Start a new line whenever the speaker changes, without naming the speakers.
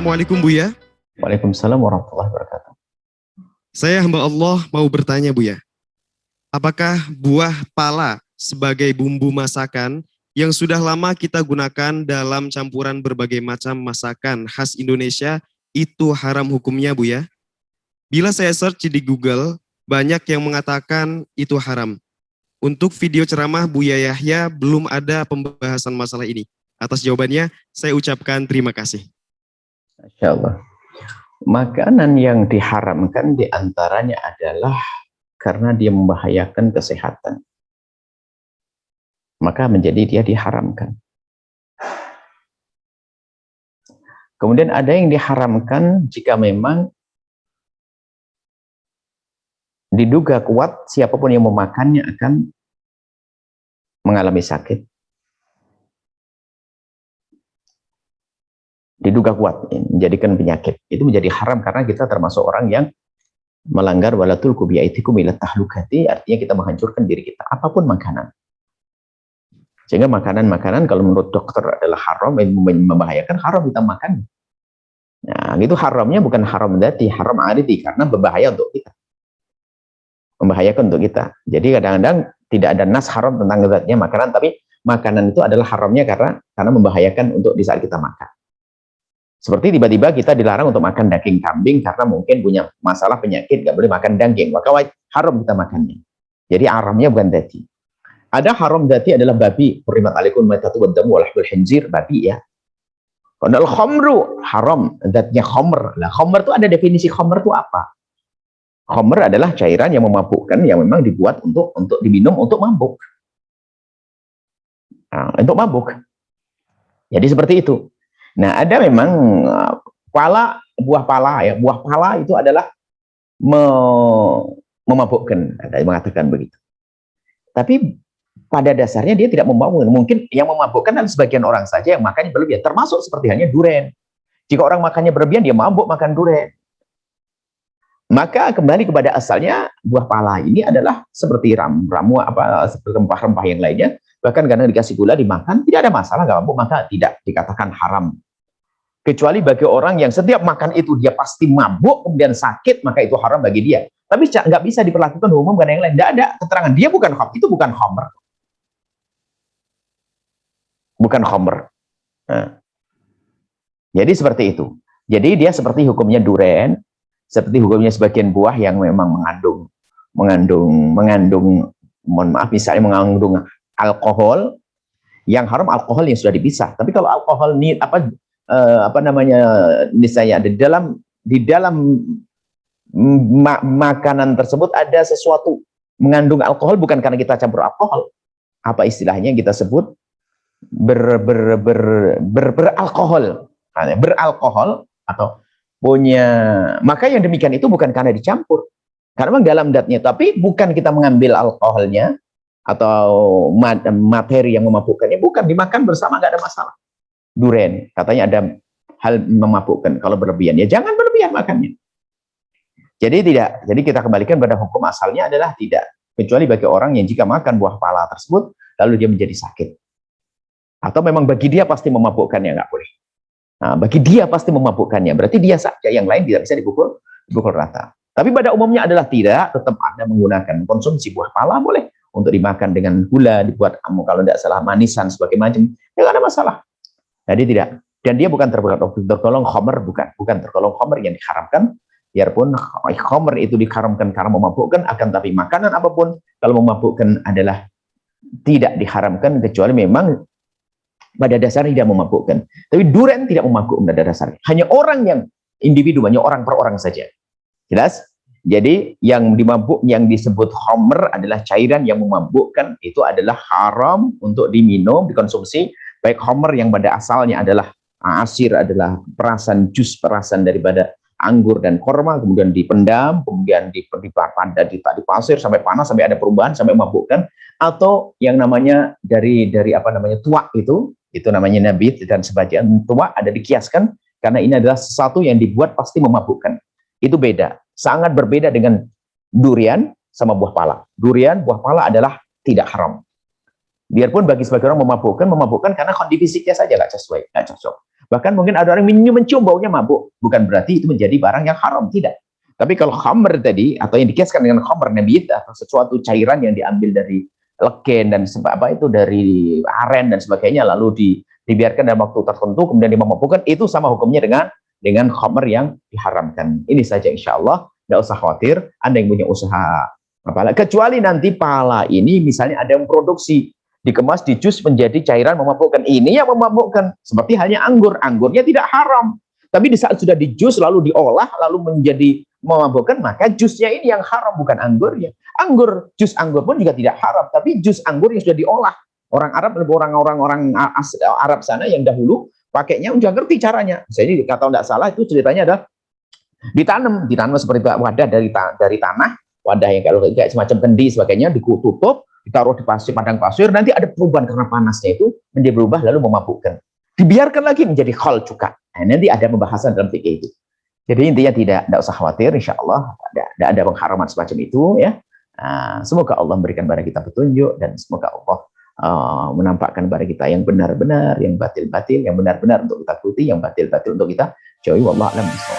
Assalamualaikum Buya.
Waalaikumsalam warahmatullahi wabarakatuh.
Saya hamba Allah mau bertanya Buya. Apakah buah pala sebagai bumbu masakan yang sudah lama kita gunakan dalam campuran berbagai macam masakan khas Indonesia itu haram hukumnya Buya? Bila saya search di Google, banyak yang mengatakan itu haram. Untuk video ceramah Buya Yahya belum ada pembahasan masalah ini. Atas jawabannya, saya ucapkan terima kasih.
Masya Allah. Makanan yang diharamkan diantaranya adalah karena dia membahayakan kesehatan. Maka menjadi dia diharamkan. Kemudian ada yang diharamkan jika memang diduga kuat siapapun yang memakannya akan mengalami sakit. Diduga kuat menjadikan penyakit. Itu menjadi haram karena kita termasuk orang yang melanggar walatul kubiyaitikum ila tahlukati, artinya kita menghancurkan diri kita apapun makanan. Sehingga makanan-makanan kalau menurut dokter adalah haram, membahayakan, haram kita makan. Nah, itu haramnya bukan haram dzati, haram aridi karena berbahaya untuk kita. Membahayakan untuk kita. Jadi kadang-kadang tidak ada nas haram tentang zatnya makanan, tapi makanan itu adalah haramnya karena membahayakan untuk di saat kita makan. Seperti tiba-tiba kita dilarang untuk makan daging kambing karena mungkin punya masalah penyakit, nggak boleh makan daging, maka haram kita makannya. Jadi haramnya bukan dzati. Ada haram dzati adalah babi, hurrimat alaikum maitatu waddamu wa lahmul khinzir, babi ya. Kalau khamru haram, zatnya khamr. Nah, khamr itu ada definisi khamr itu apa? Khamr adalah cairan yang memabukkan yang memang dibuat untuk diminum untuk mabuk. Nah, untuk mabuk. Jadi seperti itu. Nah, ada memang buah pala ya. Buah pala itu adalah memabukkan, ada yang mengatakan begitu. Tapi pada dasarnya dia tidak memabukkan. Mungkin yang memabukkan adalah sebagian orang saja yang makannya berlebihan, termasuk seperti halnya durian. Jika orang makannya berlebihan, dia mabuk makan durian. Maka kembali kepada asalnya, buah pala ini adalah seperti ramu seperti rempah-rempah yang lainnya. Bahkan karena dikasih gula dimakan, tidak ada masalah, nggak mabuk, maka tidak dikatakan haram. Kecuali bagi orang yang setiap makan itu dia pasti mabuk, kemudian sakit, maka itu haram bagi dia. Tapi nggak bisa diperlakukan umum karena yang lain. Tidak ada keterangan. Dia bukan khamr, itu bukan khamr. Bukan khamr. Nah. Jadi seperti itu. Jadi dia seperti hukumnya durian, seperti hukumnya sebagian buah yang memang mengandung, mohon maaf, misalnya mengandung alkohol, yang haram alkohol yang sudah dipisah. Tapi kalau alkohol ini misalnya di dalam makanan tersebut ada sesuatu mengandung alkohol, bukan karena kita campur alkohol. Apa istilahnya kita sebut beralkohol. Beralkohol atau punya, maka yang demikian itu bukan karena dicampur. Karena memang dalam zatnya, tapi bukan kita mengambil alkoholnya atau materi yang memabukkannya, bukan, dimakan bersama nggak ada masalah. Durian, katanya ada hal memabukkan kalau berlebihan, ya jangan berlebihan makannya. Jadi tidak, jadi kita kembalikan pada hukum asalnya adalah tidak, kecuali bagi orang yang jika makan buah pala tersebut lalu dia menjadi sakit, atau memang bagi dia pasti memabukkannya, nggak boleh. Nah, bagi dia pasti memabukkannya, berarti dia saja, yang lain tidak bisa dipukul rata. Tapi pada umumnya adalah tidak, tetap Anda menggunakan konsumsi buah pala boleh untuk dimakan dengan gula, dibuat kalau tidak salah manisan sebagai macam, ya nggak ada masalah. Jadi tidak, dan dia bukan tergolong khamr, bukan tergolong khamr yang diharamkan. Biarpun khamr itu diharamkan karena memabukkan, akan tapi makanan apapun kalau memabukkan adalah tidak diharamkan, kecuali memang pada dasarnya tidak memabukkan. Tapi durian tidak memabukkan pada dasarnya. Hanya orang yang individu, hanya orang per orang saja. Jelas? Jadi yang disebut khamr adalah cairan yang memabukkan, itu adalah haram untuk diminum, dikonsumsi. Baik khamr yang pada asalnya adalah asir, adalah jus perasan daripada anggur dan korma, kemudian dipendam, kemudian di pasir sampai panas, sampai ada perubahan, sampai memabukkan, atau yang namanya dari tuak itu namanya nabit, dan sebagian tuak ada dikiaskan karena ini adalah sesuatu yang dibuat pasti memabukkan. Itu beda, sangat berbeda dengan durian sama buah pala. Durian, buah pala adalah tidak haram. Biarpun bagi sebagian orang memabukkan karena kondisi fisiknya saja nggak sesuai, nggak cocok. Bahkan mungkin ada orang mencium baunya mabuk, bukan berarti itu menjadi barang yang haram, tidak. Tapi kalau khamr tadi, atau yang dikiaskan dengan khamr nabit, atau sesuatu cairan yang diambil dari legen dan apa itu dari aren dan sebagainya, lalu dibiarkan dalam waktu tertentu kemudian dimabukkan, itu sama hukumnya dengan khamr yang diharamkan. Ini saja insya Allah, tidak usah khawatir. Anda yang punya usaha pala, kecuali nanti pala ini misalnya ada yang produksi dikemas di jus menjadi cairan memabukkan, ini yang memabukkan seperti halnya anggurnya tidak haram, tapi di saat sudah di jus lalu diolah lalu menjadi memabukkan, maka jusnya ini yang haram, bukan anggurnya. Jus anggur pun juga tidak haram, tapi jus anggur yang sudah diolah. Orang Arab, orang Arab sana yang dahulu pakainya udah ngerti caranya. Jadi kalau tidak salah itu ceritanya adalah ditanam seperti wadah dari tanah, wadah yang kalau kayak semacam kendi sebagainya, ditutup, ditaruh di padang pasir, nanti ada perubahan karena panasnya itu menjadi berubah lalu memabukkan. Dibiarkan lagi menjadi khal juga. Nah, nanti ada pembahasan dalam fikih itu. Jadi intinya tidak usah khawatir, insya Allah tidak ada pengharaman semacam itu ya. Semoga Allah memberikan kepada kita petunjuk dan semoga Allah menampakkan kepada kita yang benar-benar, yang batil-batil, yang benar-benar untuk kita ikuti, yang batil-batil untuk kita jauhi. Wallahu a'lam bishawab.